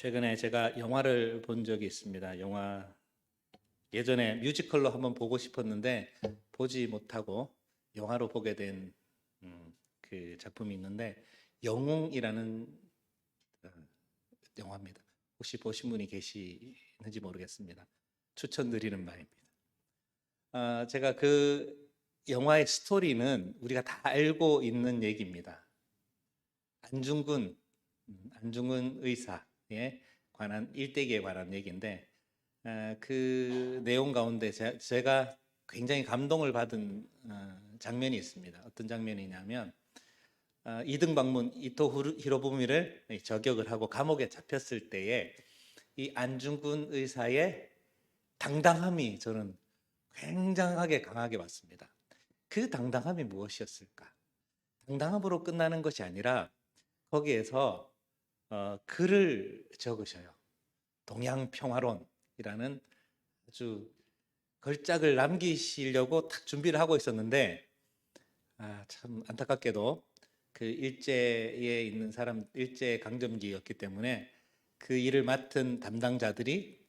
최근에 제가 영화를 본 적이 있습니다. 영화 예전에 뮤지컬로 한번 보고 싶었는데 보지 못하고 영화로 보게 된 그 작품이 있는데 영웅이라는 어, 영화입니다. 혹시 보신 분이 계시는지 모르겠습니다. 추천드리는 바입니다. 제가 그 영화의 스토리는 우리가 다 알고 있는 얘기입니다. 안중근 의사에 관한 일대기에 관한 얘기인데 그 내용 가운데 제가 굉장히 감동을 받은 장면이 있습니다. 어떤 장면이냐면 이등 방문 이토 히로부미를 저격을 하고 감옥에 잡혔을 때에 이 안중근 의사의 당당함이 저는 굉장하게 강하게 왔습니다. 그 당당함이 무엇이었을까? 당당함으로 끝나는 것이 아니라 거기에서 글을 적으셔요. 동양평화론이라는 아주 걸작을 남기시려고 딱 준비를 하고 있었는데 참 안타깝게도 그 일제에 있는 사람, 일제 강점기였기 때문에 그 일을 맡은 담당자들이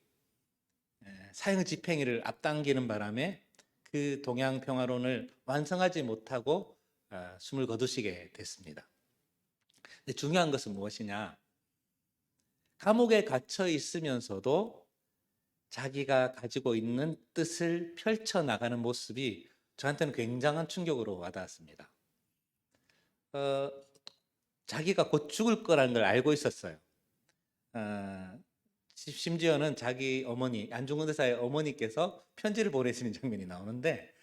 사형 집행일을 앞당기는 바람에 그 동양평화론을 완성하지 못하고 숨을 거두시게 됐습니다. 근데 중요한 것은 무엇이냐? 감옥에 갇혀 있으면서도 자기가 가지고 있는 뜻을 펼쳐나가는 모습이 저한테는 굉장한 충격으로 와닿았습니다. 어, 자기가 곧 죽을 거라는 걸 알고 있었어요. 심지어는 자기 어머니, 안중근 의사의 어머니께서 편지를 보내시는 장면이 나오는데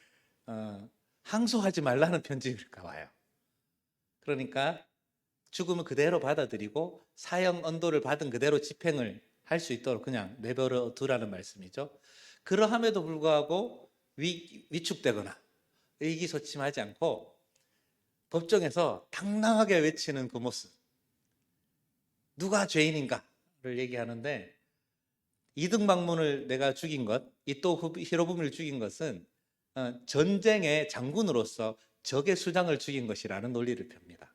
항소하지 말라는 편지가 와요. 그러니까 죽음을 그대로 받아들이고 사형 언도를 받은 그대로 집행을 할 수 있도록 그냥 내버려 두라는 말씀이죠. 그러함에도 불구하고 위축되거나 의기소침하지 않고 법정에서 당당하게 외치는 그 모습, 누가 죄인인가를 얘기하는데 이등 방문을 내가 죽인 것, 이토 히로부미를 죽인 것은 전쟁의 장군으로서 적의 수장을 죽인 것이라는 논리를 펴니다.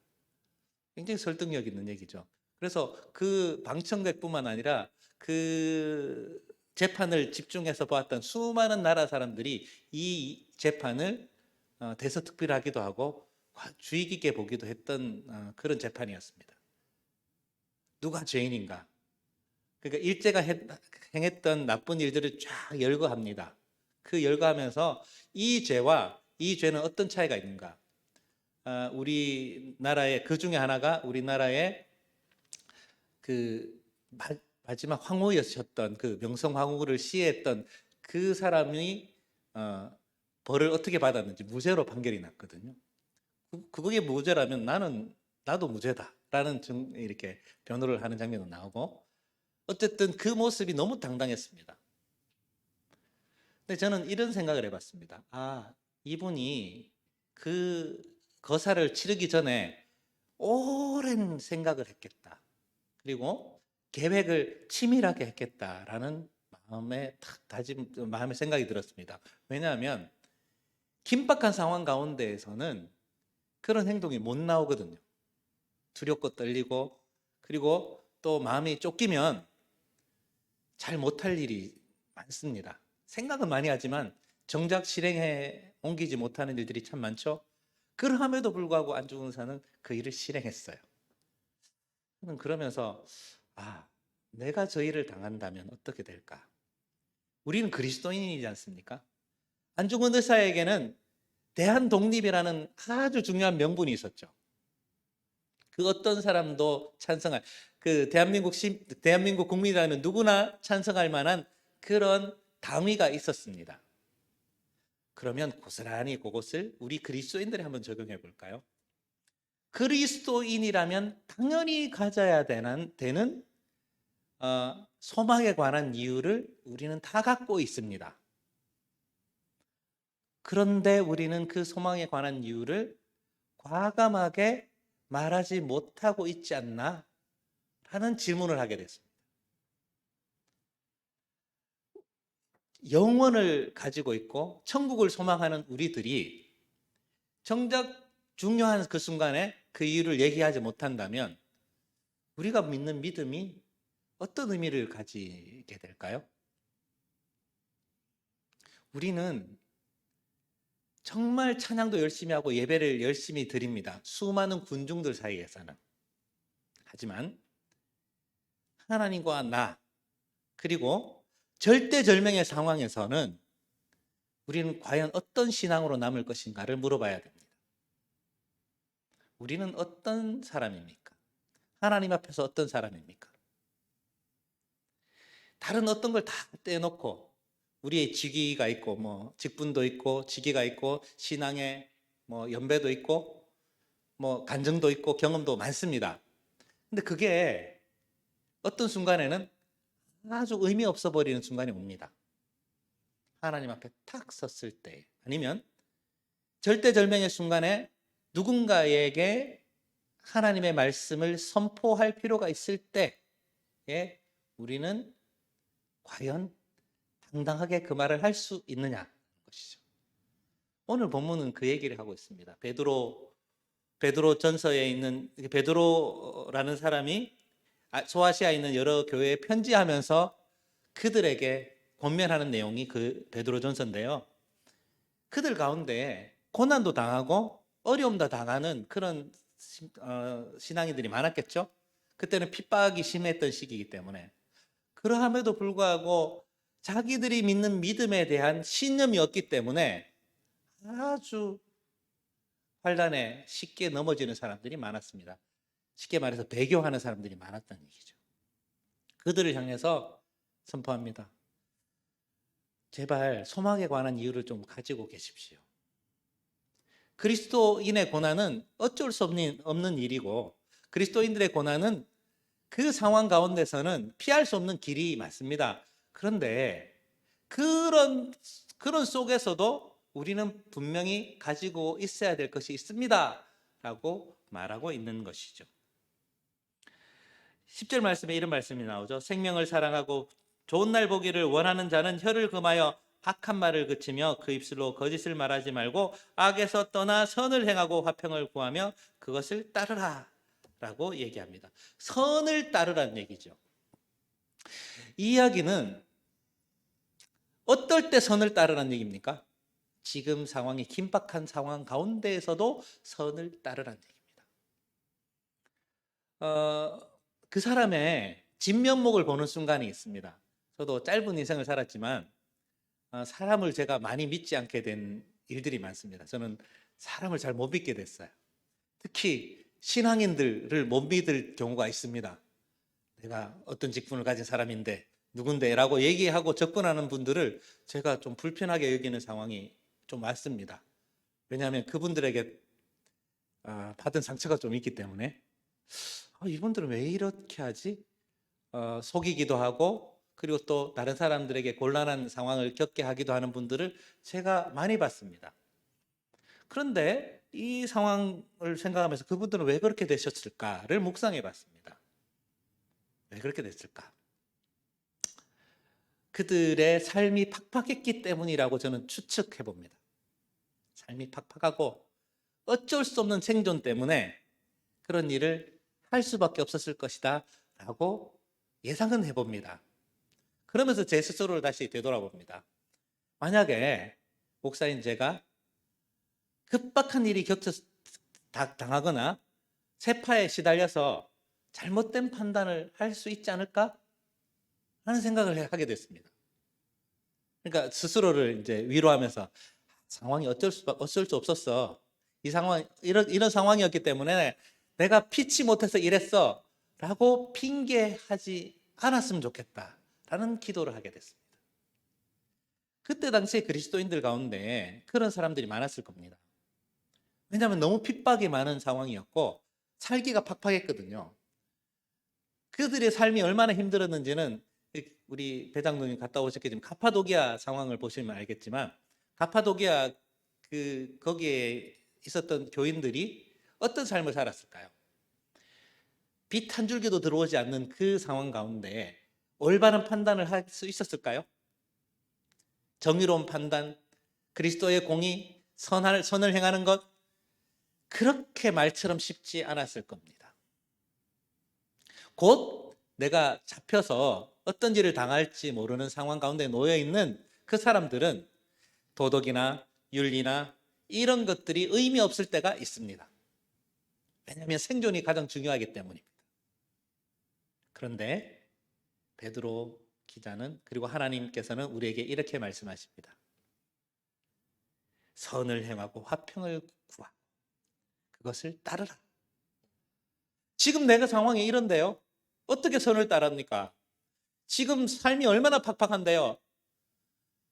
굉장히 설득력 있는 얘기죠. 그래서 그 방청객뿐만 아니라 그 재판을 집중해서 보았던 수많은 나라 사람들이 이 재판을 대서특필하기도 하고 주의 깊게 보기도 했던 그런 재판이었습니다. 누가 죄인인가? 그러니까 일제가 행했던 나쁜 일들을 쫙 열거합니다. 그 열거하면서 이 죄와 이 죄는 어떤 차이가 있는가? 우리나라의 그 중에 하나가 우리나라의 그 마지막 황후였었던 그 명성황후를 시해했던 그 사람이 벌을 어떻게 받았는지 무죄로 판결이 났거든요. 그게 무죄라면 나도 무죄다라는 이렇게 변호를 하는 장면도 나오고 어쨌든 그 모습이 너무 당당했습니다. 근데 저는 이런 생각을 해봤습니다. 이분이 그 거사를 치르기 전에 오랜 생각을 했겠다. 그리고 계획을 치밀하게 했겠다라는 마음의 생각이 들었습니다. 왜냐하면 긴박한 상황 가운데에서는 그런 행동이 못 나오거든요. 두렵고 떨리고 그리고 또 마음이 쫓기면 잘 못할 일이 많습니다. 생각은 많이 하지만 정작 실행에 옮기지 못하는 일들이 참 많죠. 그럼에도 불구하고 안중근 의사는 그 일을 실행했어요. 저는 그러면서 내가 저 일을 당한다면 어떻게 될까? 우리는 그리스도인이지 않습니까? 안중근 의사에게는 대한독립이라는 아주 중요한 명분이 있었죠. 그 어떤 사람도 찬성할, 그 대한민국 국민이라면 누구나 찬성할 만한 그런 당위가 있었습니다. 그러면 고스란히 그것을 우리 그리스도인들이 한번 적용해 볼까요? 그리스도인이라면 당연히 가져야 되는 소망에 관한 이유를 우리는 다 갖고 있습니다. 그런데 우리는 그 소망에 관한 이유를 과감하게 말하지 못하고 있지 않나? 라는 질문을 하게 됐습니다. 영원을 가지고 있고 천국을 소망하는 우리들이 정작 중요한 그 순간에 그 이유를 얘기하지 못한다면 우리가 믿는 믿음이 어떤 의미를 가지게 될까요? 우리는 정말 찬양도 열심히 하고 예배를 열심히 드립니다. 수많은 군중들 사이에서는. 하지만 하나님과 나, 그리고 절대절명의 상황에서는 우리는 과연 어떤 신앙으로 남을 것인가를 물어봐야 됩니다. 우리는 어떤 사람입니까? 하나님 앞에서 어떤 사람입니까? 다른 어떤 걸 다 떼놓고 우리의 직위가 있고 뭐 직분도 있고 직위가 있고 신앙의 뭐 연배도 있고 뭐 간증도 있고 경험도 많습니다. 근데 그게 어떤 순간에는 아주 의미 없어 버리는 순간이 옵니다. 하나님 앞에 탁 섰을 때, 아니면 절대절명의 순간에 누군가에게 하나님의 말씀을 선포할 필요가 있을 때에 우리는 과연 당당하게 그 말을 할 수 있느냐 것이죠. 오늘 본문은 그 얘기를 하고 있습니다. 베드로 전서에 있는 베드로라는 사람이 소아시아에 있는 여러 교회에 편지하면서 그들에게 권면하는 내용이 그 베드로 전서인데요. 그들 가운데 고난도 당하고 어려움도 당하는 그런 신앙인들이 많았겠죠. 그때는 핍박이 심했던 시기이기 때문에. 그러함에도 불구하고 자기들이 믿는 믿음에 대한 신념이 없기 때문에 아주 환난에 쉽게 넘어지는 사람들이 많았습니다. 쉽게 말해서 배교하는 사람들이 많았다는 얘기죠. 그들을 향해서 선포합니다. 제발 소망에 관한 이유를 좀 가지고 계십시오. 그리스도인의 고난은 어쩔 수 없는 일이고, 그리스도인들의 고난은 그 상황 가운데서는 피할 수 없는 길이 맞습니다. 그런데 그런 속에서도 우리는 분명히 가지고 있어야 될 것이 있습니다 라고 말하고 있는 것이죠. 10절 말씀에 이런 말씀이 나오죠. 생명을 사랑하고 좋은 날 보기를 원하는 자는 혀를 금하여 악한 말을 그치며 그 입술로 거짓을 말하지 말고 악에서 떠나 선을 행하고 화평을 구하며 그것을 따르라 라고 얘기합니다. 선을 따르라는 얘기죠. 이 이야기는 어떨 때 선을 따르라는 얘기입니까? 지금 상황이 긴박한 상황 가운데에서도 선을 따르라는 얘기입니다. 그 사람의 진면목을 보는 순간이 있습니다. 저도 짧은 인생을 살았지만 사람을 제가 많이 믿지 않게 된 일들이 많습니다. 저는 사람을 잘 못 믿게 됐어요. 특히 신앙인들을 못 믿을 경우가 있습니다. 내가 어떤 직분을 가진 사람인데 누군데 라고 얘기하고 접근하는 분들을 제가 좀 불편하게 여기는 상황이 좀 많습니다. 왜냐하면 그분들에게 받은 상처가 좀 있기 때문에 이분들은 왜 이렇게 하지? 속이기도 하고, 그리고 또 다른 사람들에게 곤란한 상황을 겪게 하기도 하는 분들을 제가 많이 봤습니다. 그런데 이 상황을 생각하면서 그분들은 왜 그렇게 되셨을까를 묵상해 봤습니다. 왜 그렇게 됐을까? 그들의 삶이 팍팍했기 때문이라고 저는 추측해 봅니다. 삶이 팍팍하고 어쩔 수 없는 생존 때문에 그런 일을 할 수밖에 없었을 것이다 라고 예상은 해봅니다. 그러면서 제 스스로를 다시 되돌아봅니다. 만약에 목사인 제가 급박한 일이 당하거나 세파에 시달려서 잘못된 판단을 할 수 있지 않을까 하는 생각을 하게 됐습니다. 그러니까 스스로를 이제 위로하면서 상황이 어쩔 수 없었어. 이 상황 이런 상황이었기 때문에 내가 피치 못해서 이랬어 라고 핑계하지 않았으면 좋겠다 라는 기도를 하게 됐습니다. 그때 당시에 그리스도인들 가운데 그런 사람들이 많았을 겁니다. 왜냐하면 너무 핍박이 많은 상황이었고 살기가 팍팍했거든요. 그들의 삶이 얼마나 힘들었는지는 우리 배장로님 갔다 오셨겠지만 가파도기아 상황을 보시면 알겠지만, 가파도기아 거기에 있었던 교인들이 어떤 삶을 살았을까요? 빛 한 줄기도 들어오지 않는 그 상황 가운데 올바른 판단을 할 수 있었을까요? 정의로운 판단, 그리스도의 공의, 선을 행하는 것, 그렇게 말처럼 쉽지 않았을 겁니다. 곧 내가 잡혀서 어떤 일을 당할지 모르는 상황 가운데 놓여 있는 그 사람들은 도덕이나 윤리나 이런 것들이 의미 없을 때가 있습니다. 왜냐하면 생존이 가장 중요하기 때문입니다. 그런데 베드로 기자는, 그리고 하나님께서는 우리에게 이렇게 말씀하십니다. 선을 행하고 화평을 구하, 그것을 따르라. 지금 내가 상황이 이런데요, 어떻게 선을 따릅니까? 지금 삶이 얼마나 팍팍한데요.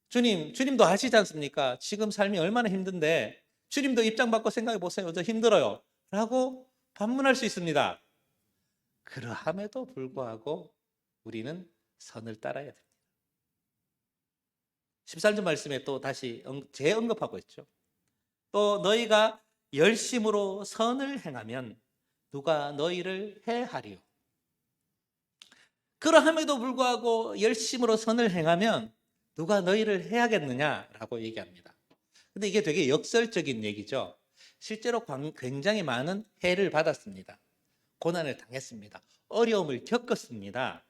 주님도 아시지 않습니까? 지금 삶이 얼마나 힘든데 주님도 입장 바꿔 생각해 보세요. 저 힘들어요 라고 반문할 수 있습니다. 그러함에도 불구하고 우리는 선을 따라야 됩니다. 14절 말씀에 또 다시 재언급하고 있죠. 또 너희가 열심으로 선을 행하면 누가 너희를 해하리요. 그러함에도 불구하고 열심으로 선을 행하면 누가 너희를 해하겠느냐라고 얘기합니다. 근데 이게 되게 역설적인 얘기죠. 실제로 굉장히 많은 해를 받았습니다. 고난을 당했습니다. 어려움을 겪었습니다.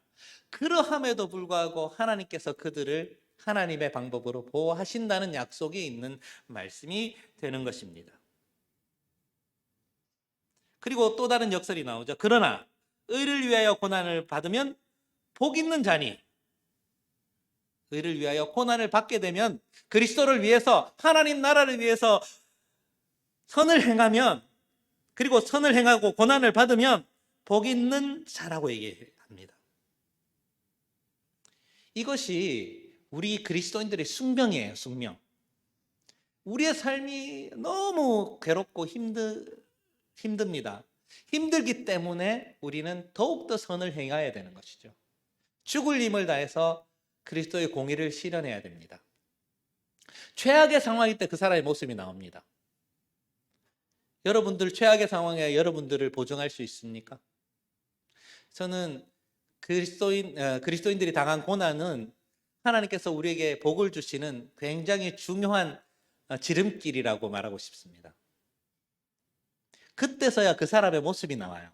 그러함에도 불구하고 하나님께서 그들을 하나님의 방법으로 보호하신다는 약속이 있는 말씀이 되는 것입니다. 그리고 또 다른 역설이 나오죠. 그러나 의를 위하여 고난을 받으면 복 있는 자니, 의를 위하여 고난을 받게 되면, 그리스도를 위해서, 하나님 나라를 위해서 선을 행하면, 그리고 선을 행하고 고난을 받으면 복 있는 자라고 얘기합니다. 이것이 우리 그리스도인들의 숙명이에요. 숙명. 우리의 삶이 너무 괴롭고 힘듭니다. 힘들기 때문에 우리는 더욱더 선을 행해야 되는 것이죠. 죽을 힘을 다해서 그리스도의 공의를 실현해야 됩니다. 최악의 상황일 때 그 사람의 모습이 나옵니다. 여러분들 최악의 상황에 여러분들을 보증할 수 있습니까? 저는 그리스도인들이 당한 고난은 하나님께서 우리에게 복을 주시는 굉장히 중요한 지름길이라고 말하고 싶습니다. 그때서야 그 사람의 모습이 나와요.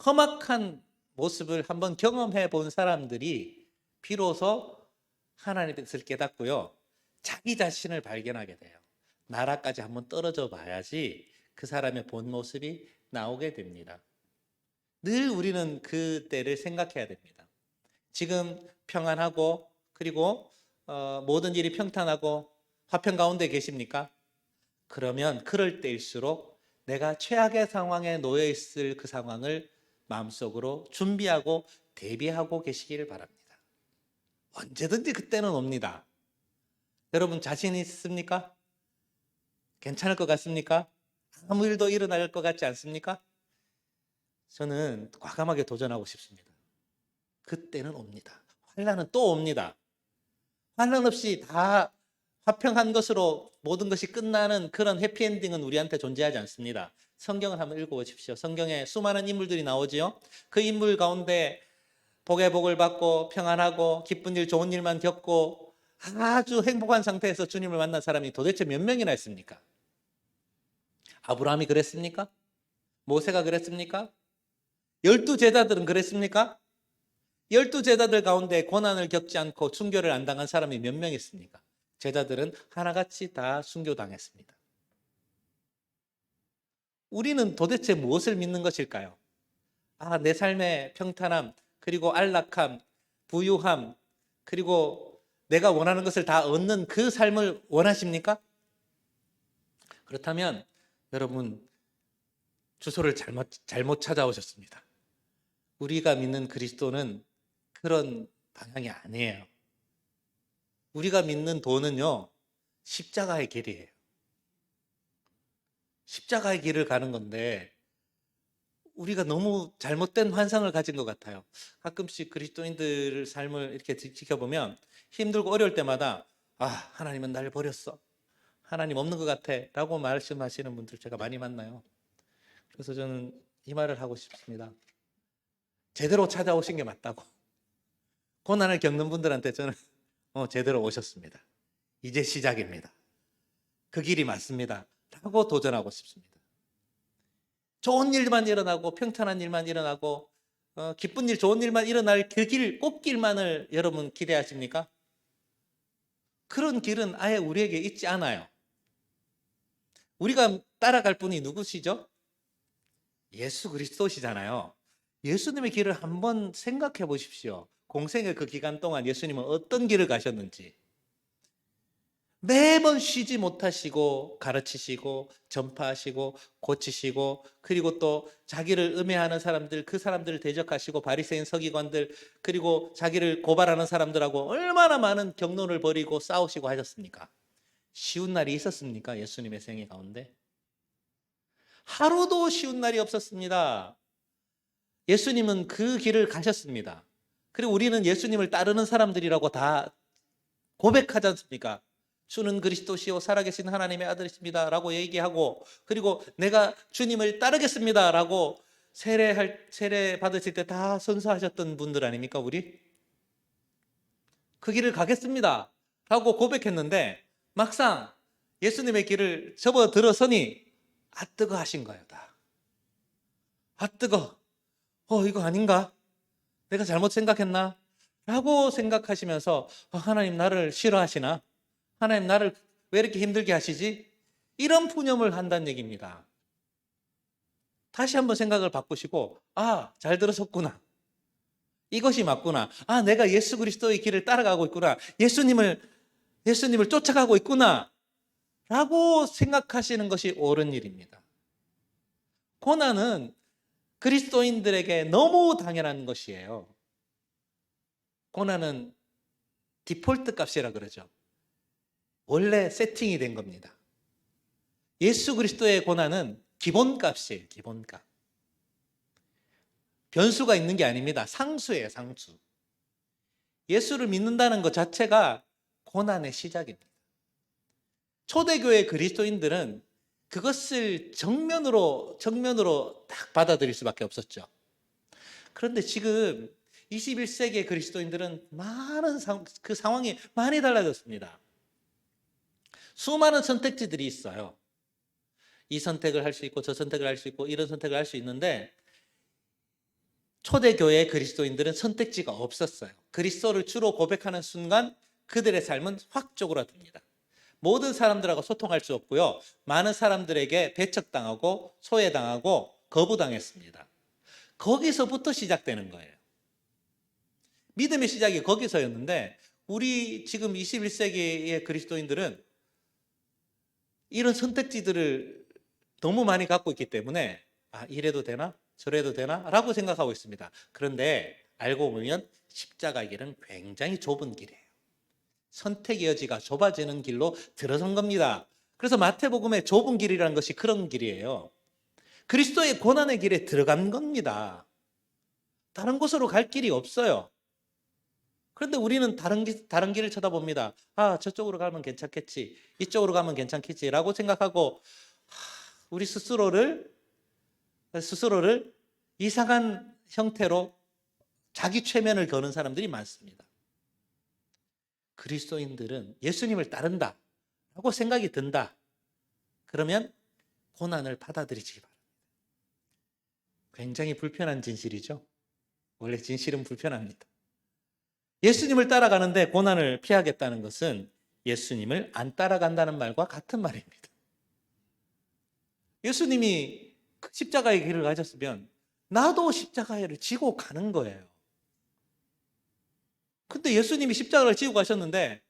험악한 모습을 한번 경험해 본 사람들이 비로소 하나님의 뜻을 깨닫고요, 자기 자신을 발견하게 돼요. 나라까지 한번 떨어져 봐야지 그 사람의 본 모습이 나오게 됩니다. 늘 우리는 그때를 생각해야 됩니다. 지금 평안하고 그리고 모든 일이 평탄하고 화평 가운데 계십니까? 그러면 그럴 때일수록 내가 최악의 상황에 놓여 있을 그 상황을 마음속으로 준비하고 대비하고 계시기를 바랍니다. 언제든지 그때는 옵니다. 여러분 자신 있습니까? 괜찮을 것 같습니까? 아무 일도 일어날 것 같지 않습니까? 저는 과감하게 도전하고 싶습니다. 그때는 옵니다. 환난은 또 옵니다. 환난 없이 다 화평한 것으로 모든 것이 끝나는 그런 해피엔딩은 우리한테 존재하지 않습니다. 성경을 한번 읽어보십시오. 성경에 수많은 인물들이 나오지요. 그 인물 가운데 복의 복을 받고 평안하고 기쁜 일, 좋은 일만 겪고 아주 행복한 상태에서 주님을 만난 사람이 도대체 몇 명이나 있습니까? 아브라함이 그랬습니까? 모세가 그랬습니까? 12제자들은 그랬습니까? 12제자들 가운데 고난을 겪지 않고 순교를 안 당한 사람이 몇 명 있습니까? 제자들은 하나같이 다 순교당했습니다. 우리는 도대체 무엇을 믿는 것일까요? 내 삶의 평탄함, 그리고 안락함, 부유함, 그리고 내가 원하는 것을 다 얻는 그 삶을 원하십니까? 그렇다면 여러분 주소를 잘못 찾아오셨습니다. 우리가 믿는 그리스도는 그런 방향이 아니에요. 우리가 믿는 도는요, 십자가의 길이에요. 십자가의 길을 가는 건데 우리가 너무 잘못된 환상을 가진 것 같아요. 가끔씩 그리스도인들 삶을 이렇게 지켜보면 힘들고 어려울 때마다 하나님은 날 버렸어, 하나님 없는 것 같아 라고 말씀하시는 분들 제가 많이 만나요. 그래서 저는 이 말을 하고 싶습니다. 제대로 찾아오신 게 맞다고. 고난을 겪는 분들한테 저는 제대로 오셨습니다. 이제 시작입니다. 그 길이 맞습니다 라고 도전하고 싶습니다. 좋은 일만 일어나고 평탄한 일만 일어나고 기쁜 일, 좋은 일만 일어날 그 길, 꽃길만을 여러분 기대하십니까? 그런 길은 아예 우리에게 있지 않아요. 우리가 따라갈 분이 누구시죠? 예수 그리스도시잖아요. 예수님의 길을 한번 생각해 보십시오. 공생의 그 기간 동안 예수님은 어떤 길을 가셨는지. 매번 쉬지 못하시고 가르치시고 전파하시고 고치시고, 그리고 또 자기를 음해하는 사람들, 그 사람들을 대적하시고, 바리새인 서기관들, 그리고 자기를 고발하는 사람들하고 얼마나 많은 격론을 벌이고 싸우시고 하셨습니까? 쉬운 날이 있었습니까? 예수님의 생애 가운데 하루도 쉬운 날이 없었습니다. 예수님은 그 길을 가셨습니다. 그리고 우리는 예수님을 따르는 사람들이라고 다 고백하지 않습니까? 주는 그리스도시요 살아계신 하나님의 아들이십니다 라고 얘기하고, 그리고 내가 주님을 따르겠습니다 라고 세례 받으실 때 다 선서하셨던 분들 아닙니까? 우리 그 길을 가겠습니다 라고 고백했는데, 막상 예수님의 길을 접어들어서니 뜨거 하신 거예요. 다 뜨거. 이거 아닌가? 내가 잘못 생각했나? 라고 생각하시면서 하나님 나를 싫어하시나? 하나님 나를 왜 이렇게 힘들게 하시지? 이런 푸념을 한다는 얘기입니다. 다시 한번 생각을 바꾸시고, 잘 들으셨구나. 이것이 맞구나. 내가 예수 그리스도의 길을 따라가고 있구나. 예수님을 쫓아가고 있구나. 라고 생각하시는 것이 옳은 일입니다. 고난은 그리스도인들에게 너무 당연한 것이에요. 고난은 디폴트 값이라 그러죠. 원래 세팅이 된 겁니다. 예수 그리스도의 고난은 기본값이에요. 기본값. 변수가 있는 게 아닙니다. 상수예요. 상수. 예수를 믿는다는 것 자체가 고난의 시작입니다. 초대교회 그리스도인들은 그것을 정면으로 딱 받아들일 수밖에 없었죠. 그런데 지금 21세기의 그리스도인들은 그 상황이 많이 달라졌습니다. 수많은 선택지들이 있어요. 이 선택을 할 수 있고 저 선택을 할 수 있고 이런 선택을 할 수 있는데, 초대교회의 그리스도인들은 선택지가 없었어요. 그리스도를 주로 고백하는 순간 그들의 삶은 확 쪼그라듭니다. 모든 사람들하고 소통할 수 없고요. 많은 사람들에게 배척당하고 소외당하고 거부당했습니다. 거기서부터 시작되는 거예요. 믿음의 시작이 거기서였는데, 우리 지금 21세기의 그리스도인들은 이런 선택지들을 너무 많이 갖고 있기 때문에 이래도 되나? 저래도 되나? 라고 생각하고 있습니다. 그런데 알고 보면 십자가의 길은 굉장히 좁은 길이에요. 선택의 여지가 좁아지는 길로 들어선 겁니다. 그래서 마태복음의 좁은 길이라는 것이 그런 길이에요. 그리스도의 고난의 길에 들어간 겁니다. 다른 곳으로 갈 길이 없어요. 그런데 우리는 다른 길을 쳐다봅니다. 저쪽으로 가면 괜찮겠지, 이쪽으로 가면 괜찮겠지 라고 생각하고, 우리 스스로를 이상한 형태로 자기 최면을 거는 사람들이 많습니다. 그리스도인들은 예수님을 따른다 라고 생각이 든다. 그러면 고난을 받아들이시기 바랍니다. 굉장히 불편한 진실이죠. 원래 진실은 불편합니다. 예수님을 따라가는데 고난을 피하겠다는 것은 예수님을 안 따라간다는 말과 같은 말입니다. 예수님이 십자가의 길을 가셨으면 나도 십자가를 지고 가는 거예요. 근데 예수님이 십자가를 지고 가셨는데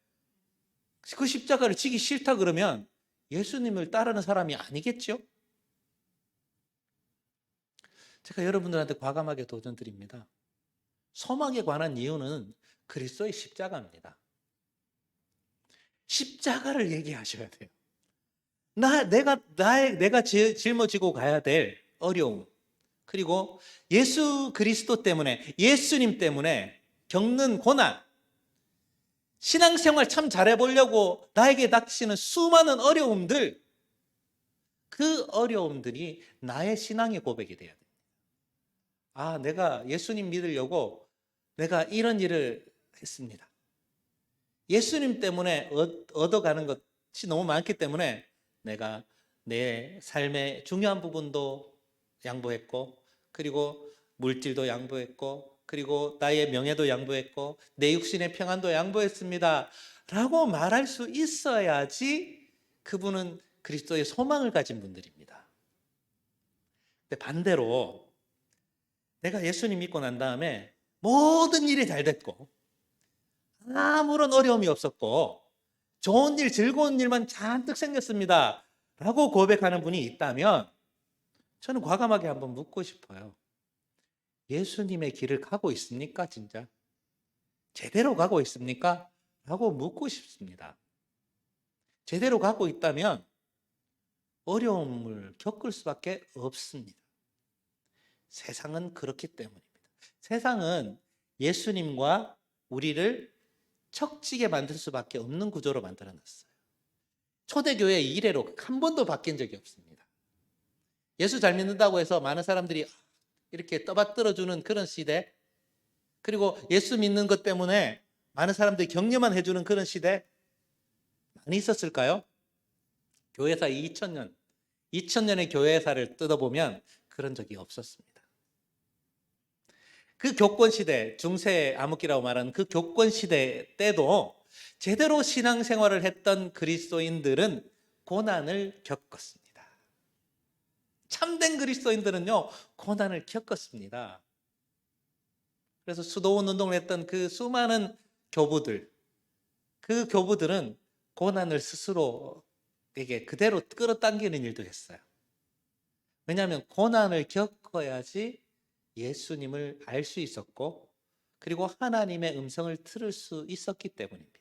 그 십자가를 지기 싫다 그러면 예수님을 따르는 사람이 아니겠죠? 제가 여러분들한테 과감하게 도전드립니다. 소망에 관한 이유는 그리스도의 십자가입니다. 십자가를 얘기하셔야 돼요. 내가 짊어지고 가야 될 어려움, 그리고 예수 그리스도 때문에, 예수님 때문에 겪는 고난, 신앙생활 참 잘해보려고 나에게 닥치는 수많은 어려움들, 그 어려움들이 나의 신앙의 고백이 돼야 됩니다. 내가 예수님 믿으려고 내가 이런 일을 했습니다. 예수님 때문에 얻어가는 것이 너무 많기 때문에 내가 내 삶의 중요한 부분도 양보했고, 그리고 물질도 양보했고, 그리고 나의 명예도 양보했고, 내 육신의 평안도 양보했습니다 라고 말할 수 있어야지 그분은 그리스도의 소망을 가진 분들입니다. 근데 반대로 내가 예수님 믿고 난 다음에 모든 일이 잘 됐고 아무런 어려움이 없었고 좋은 일, 즐거운 일만 잔뜩 생겼습니다 라고 고백하는 분이 있다면 저는 과감하게 한번 묻고 싶어요. 예수님의 길을 가고 있습니까? 진짜? 제대로 가고 있습니까? 라고 묻고 싶습니다. 제대로 가고 있다면 어려움을 겪을 수밖에 없습니다. 세상은 그렇기 때문입니다. 세상은 예수님과 우리를 척지게 만들 수밖에 없는 구조로 만들어놨어요. 초대교회 이래로 한 번도 바뀐 적이 없습니다. 예수 잘 믿는다고 해서 많은 사람들이 이렇게 떠받들어주는 그런 시대, 그리고 예수 믿는 것 때문에 많은 사람들이 격려만 해주는 그런 시대 많이 있었을까요? 교회사 2000년의 교회사를 뜯어보면 그런 적이 없었습니다. 그 교권 시대, 중세 암흑기라고 말하는 그 교권 시대 때도 제대로 신앙생활을 했던 그리스도인들은 고난을 겪었습니다. 참된 그리스도인들은요, 고난을 겪었습니다. 그래서 수도원 운동을 했던 그 수많은 교부들, 그 교부들은 고난을 스스로에게 그대로 끌어당기는 일도 했어요. 왜냐하면 고난을 겪어야지 예수님을 알 수 있었고, 그리고 하나님의 음성을 들을 수 있었기 때문입니다.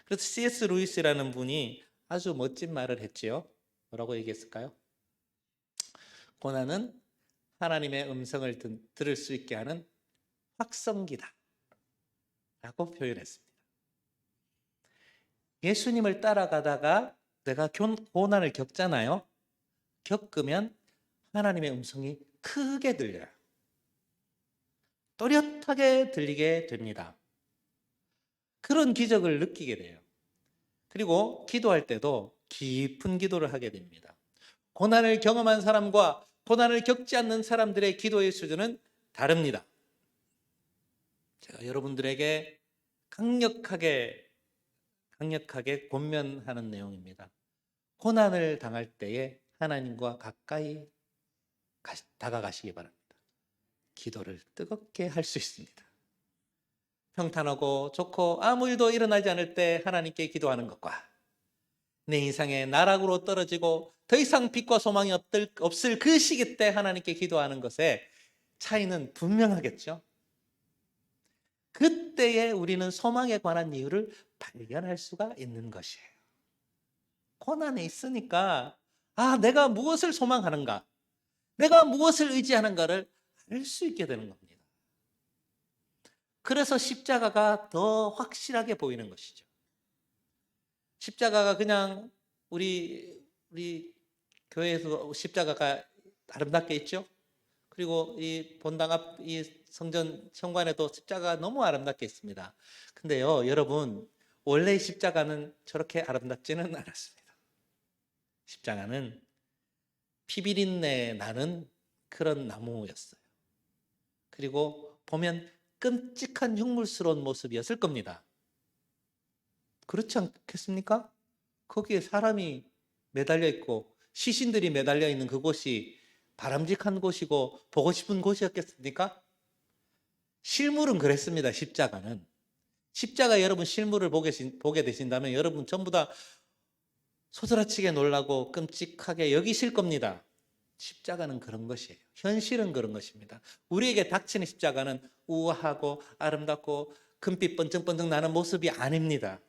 그래서 C.S. 루이스라는 분이 아주 멋진 말을 했지요. 뭐라고 얘기했을까요? 고난은 하나님의 음성을 들을 수 있게 하는 확성기다 라고 표현했습니다. 예수님을 따라가다가 내가 고난을 겪잖아요. 겪으면 하나님의 음성이 크게 들려요. 또렷하게 들리게 됩니다. 그런 기적을 느끼게 돼요. 그리고 기도할 때도 깊은 기도를 하게 됩니다. 고난을 경험한 사람과 고난을 겪지 않는 사람들의 기도의 수준은 다릅니다. 제가 여러분들에게 강력하게 권면하는 내용입니다. 고난을 당할 때에 하나님과 가까이 다가가시기 바랍니다. 기도를 뜨겁게 할 수 있습니다. 평탄하고 좋고 아무 일도 일어나지 않을 때 하나님께 기도하는 것과 내 인생에 나락으로 떨어지고 더 이상 빛과 소망이 없을 그 시기 때 하나님께 기도하는 것의 차이는 분명하겠죠. 그때에 우리는 소망에 관한 이유를 발견할 수가 있는 것이에요. 고난에 있으니까 내가 무엇을 소망하는가, 내가 무엇을 의지하는가를 알 수 있게 되는 겁니다. 그래서 십자가가 더 확실하게 보이는 것이죠. 십자가가 그냥 우리 교회에서 십자가가 아름답게 있죠. 그리고 이 본당 앞 이 성전 현관에도 십자가가 너무 아름답게 있습니다. 근데요, 여러분, 원래 십자가는 저렇게 아름답지는 않았습니다. 십자가는 피비린내 나는 그런 나무였어요. 그리고 보면 끔찍한 흉물스러운 모습이었을 겁니다. 그렇지 않겠습니까? 거기에 사람이 매달려 있고 시신들이 매달려 있는 그곳이 바람직한 곳이고 보고 싶은 곳이었겠습니까? 실물은 그랬습니다. 십자가 여러분 실물을 보게 되신다면 여러분 전부 다 소스라치게 놀라고 끔찍하게 여기실 겁니다. 십자가는 그런 것이에요. 현실은 그런 것입니다. 우리에게 닥치는 십자가는 우아하고 아름답고 금빛 번쩍번쩍 나는 모습이 아닙니다.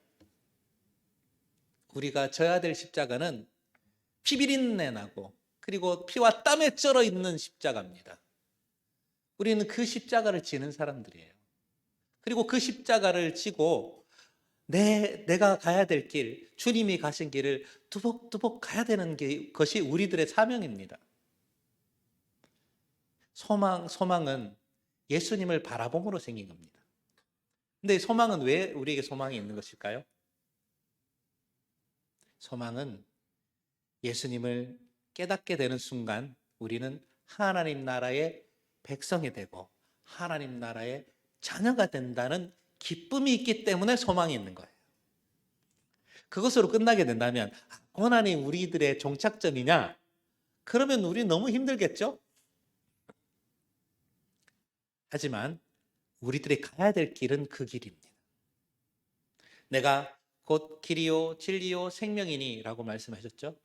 우리가 져야 될 십자가는 피비린내 나고 그리고 피와 땀에 쩔어 있는 십자가입니다. 우리는 그 십자가를 지는 사람들이에요. 그리고 그 십자가를 지고 내가 가야 될 길, 주님이 가신 길을 두벅두벅 가야 되는 것이 우리들의 사명입니다. 소망은 예수님을 바라봄으로 생긴 겁니다. 근데 소망은 왜 우리에게 소망이 있는 것일까요? 소망은 예수님을 깨닫게 되는 순간 우리는 하나님 나라의 백성이 되고 하나님 나라의 자녀가 된다는 기쁨이 있기 때문에 소망이 있는 거예요. 그것으로 끝나게 된다면 고난이 우리들의 종착점이냐? 그러면 우리 너무 힘들겠죠? 하지만 우리들이 가야 될 길은 그 길입니다. 내가 곧 길이요 진리요 생명이니 라고 말씀하셨죠.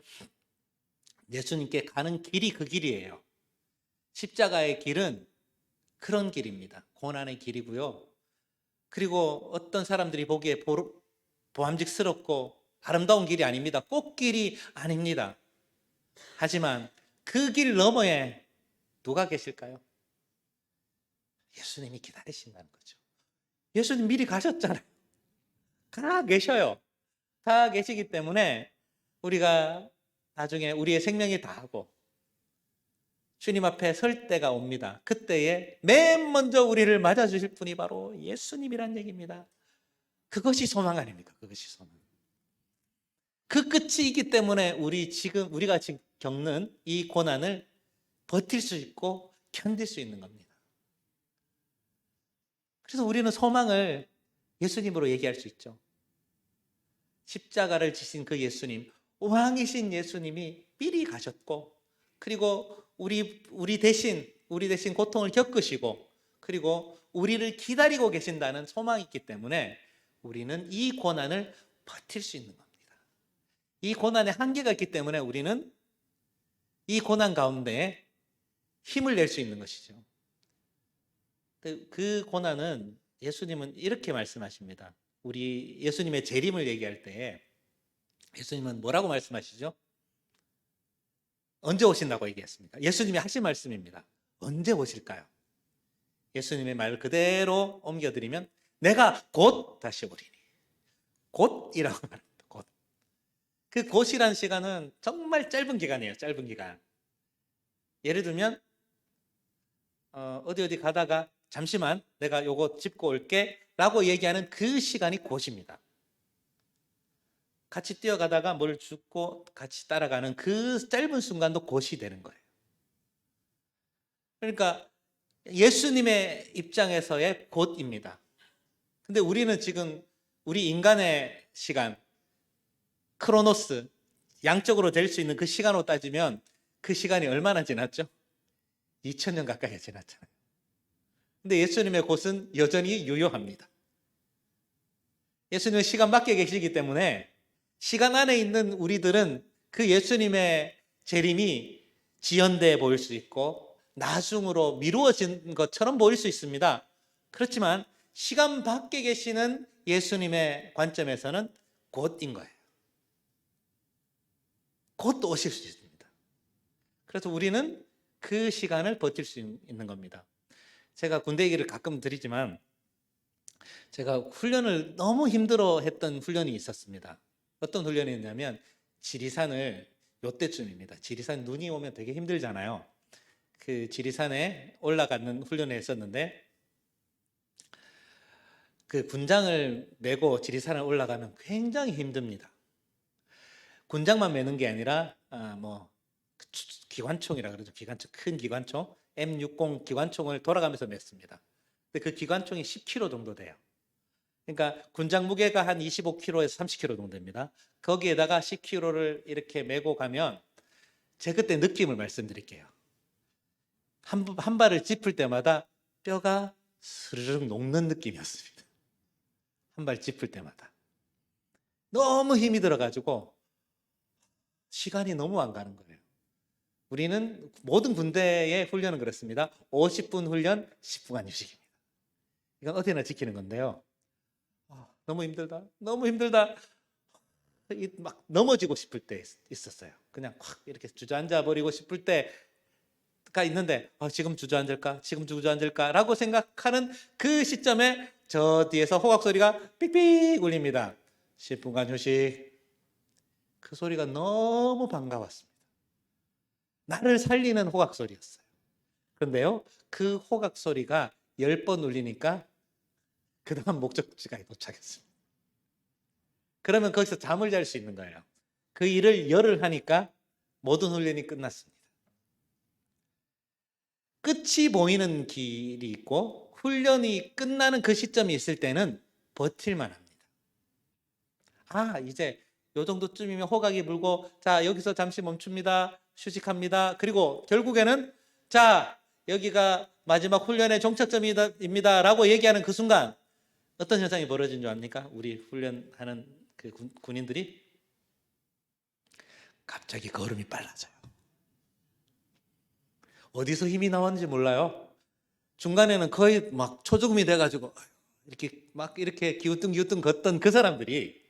예수님께 가는 길이 그 길이에요. 십자가의 길은 그런 길입니다. 고난의 길이고요. 그리고 어떤 사람들이 보기에 보암직스럽고 아름다운 길이 아닙니다. 꽃길이 아닙니다. 하지만 그 길 너머에 누가 계실까요? 예수님이 기다리신다는 거죠. 예수님 미리 가셨잖아요. 다 계셔요. 다 계시기 때문에 우리가 나중에 우리의 생명이 다하고 주님 앞에 설 때가 옵니다. 그때에 맨 먼저 우리를 맞아주실 분이 바로 예수님이란 얘기입니다. 그것이 소망 아닙니까? 그것이 소망. 그 끝이 있기 때문에 우리가 지금 겪는 이 고난을 버틸 수 있고 견딜 수 있는 겁니다. 그래서 우리는 소망을 예수님으로 얘기할 수 있죠. 십자가를 지신 그 예수님, 왕이신 예수님이 미리 가셨고, 그리고 우리 대신 고통을 겪으시고, 그리고 우리를 기다리고 계신다는 소망이 있기 때문에 우리는 이 고난을 버틸 수 있는 겁니다. 이 고난에 한계가 있기 때문에 우리는 이 고난 가운데 힘을 낼 수 있는 것이죠. 그 고난은 예수님은 이렇게 말씀하십니다. 우리 예수님의 재림을 얘기할 때 예수님은 뭐라고 말씀하시죠? 언제 오신다고 얘기했습니까? 예수님이 하신 말씀입니다. 언제 오실까요? 예수님의 말 그대로 옮겨드리면 내가 곧 다시 오리니. 곧이라고 말합니다. 곧. 그 곧이라는 시간은 정말 짧은 기간이에요. 짧은 기간. 예를 들면 어디 가다가 잠시만 내가 요거 짚고 올게 라고 얘기하는 그 시간이 곧입니다. 같이 뛰어가다가 뭘 줍고 같이 따라가는 그 짧은 순간도 곧이 되는 거예요. 그러니까 예수님의 입장에서의 곧입니다. 근데 우리는 지금 우리 인간의 시간, 크로노스, 양적으로 될 수 있는 그 시간으로 따지면 그 시간이 얼마나 지났죠? 2000년 가까이 지났잖아요. 근데 예수님의 곧은 여전히 유효합니다. 예수님은 시간 밖에 계시기 때문에 시간 안에 있는 우리들은 그 예수님의 재림이 지연돼 보일 수 있고 나중으로 미루어진 것처럼 보일 수 있습니다. 그렇지만 시간 밖에 계시는 예수님의 관점에서는 곧인 거예요. 곧 오실 수 있습니다. 그래서 우리는 그 시간을 버틸 수 있는 겁니다. 제가 군대 얘기를 가끔 드리지만 제가 훈련을 너무 힘들어 했던 훈련이 있었습니다. 어떤 훈련이었냐면 지리산을 요때쯤입니다. 지리산 눈이 오면 되게 힘들잖아요. 그 지리산에 올라가는 훈련을 했었는데 그 군장을 메고 지리산을 올라가면 굉장히 힘듭니다. 군장만 메는 게 아니라 기관총이라 그러죠. 기관총, 큰 기관총 M60 기관총을 돌아가면서 맸습니다. 근데 그 기관총이 10kg 정도 돼요. 그러니까 군장 무게가 한 25kg에서 30kg 정도 됩니다. 거기에다가 10kg를 이렇게 메고 가면 제 그때 느낌을 말씀드릴게요. 한 발을 짚을 때마다 뼈가 스르륵 녹는 느낌이었습니다. 한 발 짚을 때마다. 너무 힘이 들어가지고 시간이 너무 안 가는 거예요. 우리는 모든 군대의 훈련은 그렇습니다. 50분 훈련, 10분간 휴식입니다. 이건 어디나 지키는 건데요. 너무 힘들다. 너무 힘들다. 막 넘어지고 싶을 때 있었어요. 그냥 확 이렇게 주저앉아 버리고 싶을 때가 있는데 지금 주저앉을까? 지금 주저앉을까? 라고 생각하는 그 시점에 저 뒤에서 호각 소리가 삑삑 울립니다. 10분간 휴식. 그 소리가 너무 반가웠습니다. 나를 살리는 호각 소리였어요. 그런데요, 그 호각 소리가 10번 울리니까 그 다음 목적지까지 도착했습니다. 그러면 거기서 잠을 잘 수 있는 거예요. 그 일을 열흘 하니까 모든 훈련이 끝났습니다. 끝이 보이는 길이 있고 훈련이 끝나는 그 시점이 있을 때는 버틸만 합니다. 이제 요 정도쯤이면 호각이 불고, 자, 여기서 잠시 멈춥니다. 휴식합니다. 그리고 결국에는, 자, 여기가 마지막 훈련의 종착점입니다. 라고 얘기하는 그 순간 어떤 현상이 벌어진 줄 압니까? 우리 훈련하는 그 군인들이 갑자기 걸음이 빨라져요. 어디서 힘이 나왔는지 몰라요. 중간에는 거의 막 초조금이 돼가지고 이렇게 막 이렇게 기우뚱기우뚱 걷던 그 사람들이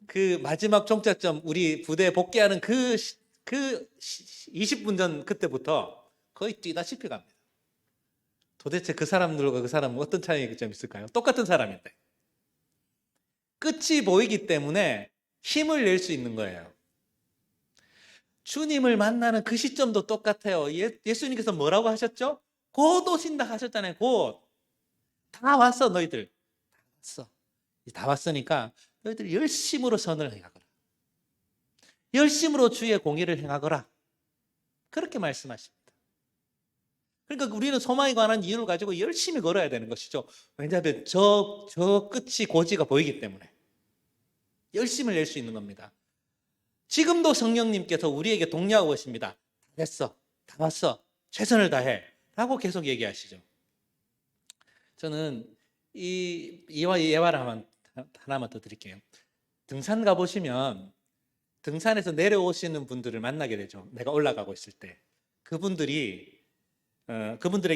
그 마지막 종착점 우리 부대에 복귀하는 그 20분 전 그때부터 거의 뛰다시피 갑니다. 도대체 그 사람들과 그 사람은 어떤 차이가 좀 있을까요? 똑같은 사람인데 끝이 보이기 때문에 힘을 낼 수 있는 거예요. 주님을 만나는 그 시점도 똑같아요. 예수님께서 뭐라고 하셨죠? 곧 오신다 하셨잖아요. 곧. 다 왔어 너희들. 다 왔어. 다 왔으니까 너희들 열심으로 선을 행하거라. 열심으로 주의 공의를 행하거라. 그렇게 말씀하십니다. 그러니까 우리는 소망에 관한 이유를 가지고 열심히 걸어야 되는 것이죠. 왜냐하면 저 끝이 고지가 보이기 때문에 열심을 낼 수 있는 겁니다. 지금도 성령님께서 우리에게 독려하고 계십니다. 다 됐어. 다 왔어. 최선을 다해. 라고 계속 얘기하시죠. 저는 이 예화를 하나만 더 드릴게요. 등산 가보시면 등산에서 내려오시는 분들을 만나게 되죠. 내가 올라가고 있을 때. 그분들에게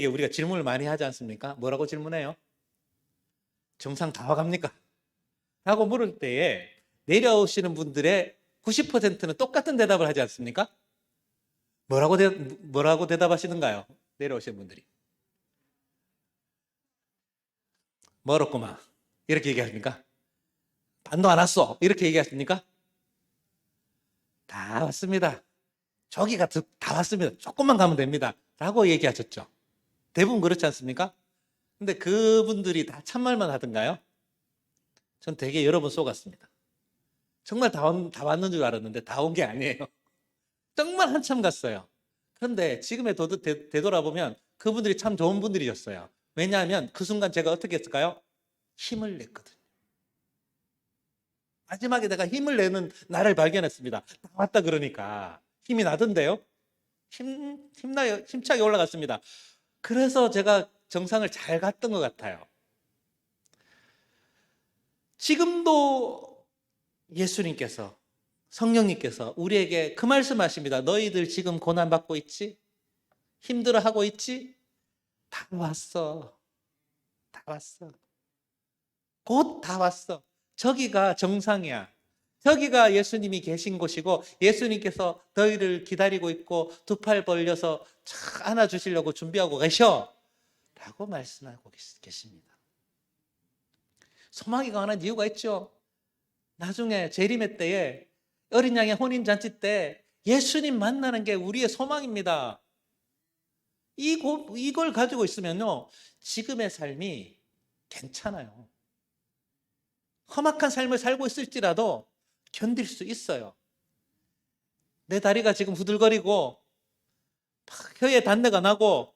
우리가 질문을 많이 하지 않습니까? 뭐라고 질문해요? 정상 다 와갑니까? 라고 물을 때에 내려오시는 분들의 90%는 똑같은 대답을 하지 않습니까? 뭐라고 대답하시는가요? 내려오시는 분들이. 멀었구만. 이렇게 얘기하십니까? 반도 안 왔어. 이렇게 얘기하십니까? 다 왔습니다. 저기가 다 왔습니다. 조금만 가면 됩니다. 라고 얘기하셨죠. 대부분 그렇지 않습니까? 근데 그분들이 다 참말만 하던가요? 전 되게 여러 번 속았습니다. 정말 다 왔는 줄 알았는데 다 온 게 아니에요. 정말 한참 갔어요. 그런데 지금에 되돌아보면 그분들이 참 좋은 분들이었어요. 왜냐하면 그 순간 제가 어떻게 했을까요? 힘을 냈거든요. 마지막에 내가 힘을 내는 나를 발견했습니다. 다 왔다 그러니까 힘이 나던데요. 힘나요. 힘차게 올라갔습니다. 그래서 제가 정상을 잘 갔던 것 같아요. 지금도 예수님께서 성령님께서 우리에게 그 말씀하십니다. 너희들 지금 고난받고 있지? 힘들어하고 있지? 다 왔어. 다 왔어. 곧 다 왔어. 저기가 정상이야. 저기가 예수님이 계신 곳이고 예수님께서 너희를 기다리고 있고 두 팔 벌려서 착 안아주시려고 준비하고 계셔. 라고 말씀하고 계십니다. 소망이 관한 이유가 있죠. 나중에 재림의 때에 어린 양의 혼인잔치 때 예수님 만나는 게 우리의 소망입니다. 이걸 가지고 있으면요, 지금의 삶이 괜찮아요. 험악한 삶을 살고 있을지라도 견딜 수 있어요. 내 다리가 지금 후들거리고 혀에 단내가 나고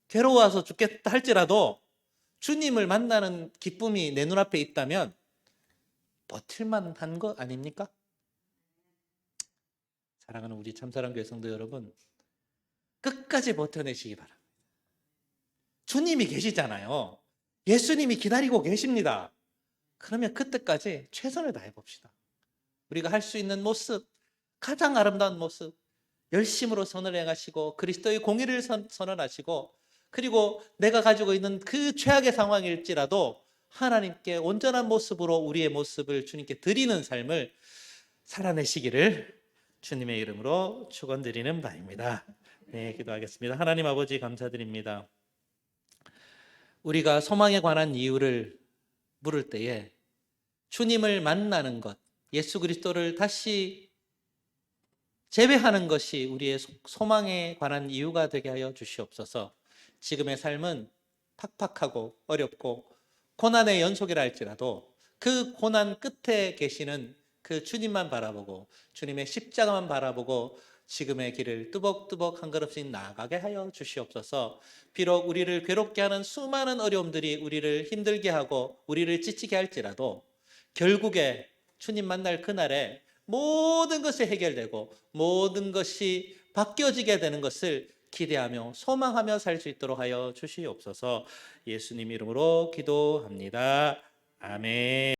괴로워서 죽겠다 할지라도 주님을 만나는 기쁨이 내 눈앞에 있다면 버틸만 한 거 아닙니까? 사랑하는 우리 참사랑교회 성도 여러분, 끝까지 버텨내시기 바랍니다. 주님이 계시잖아요. 예수님이 기다리고 계십니다. 그러면 그때까지 최선을 다해 봅시다. 우리가 할 수 있는 모습, 가장 아름다운 모습, 열심으로 선을 행하시고 그리스도의 공의를 선언하시고, 그리고 내가 가지고 있는 그 최악의 상황일지라도 하나님께 온전한 모습으로 우리의 모습을 주님께 드리는 삶을 살아내시기를 주님의 이름으로 축원드리는 바입니다. 네, 기도하겠습니다. 하나님 아버지 감사드립니다. 우리가 소망에 관한 이유를 물을 때에 주님을 만나는 것, 예수 그리스도를 다시 재회하는 것이 우리의 소망에 관한 이유가 되게 하여 주시옵소서. 지금의 삶은 팍팍하고 어렵고 고난의 연속이라 할지라도 그 고난 끝에 계시는 그 주님만 바라보고 주님의 십자가만 바라보고 지금의 길을 뚜벅뚜벅 한 걸음씩 나아가게 하여 주시옵소서. 비록 우리를 괴롭게 하는 수많은 어려움들이 우리를 힘들게 하고 우리를 지치게 할지라도 결국에 주님 만날 그날에 모든 것이 해결되고 모든 것이 바뀌어지게 되는 것을 기대하며 소망하며 살 수 있도록 하여 주시옵소서. 예수님 이름으로 기도합니다. 아멘.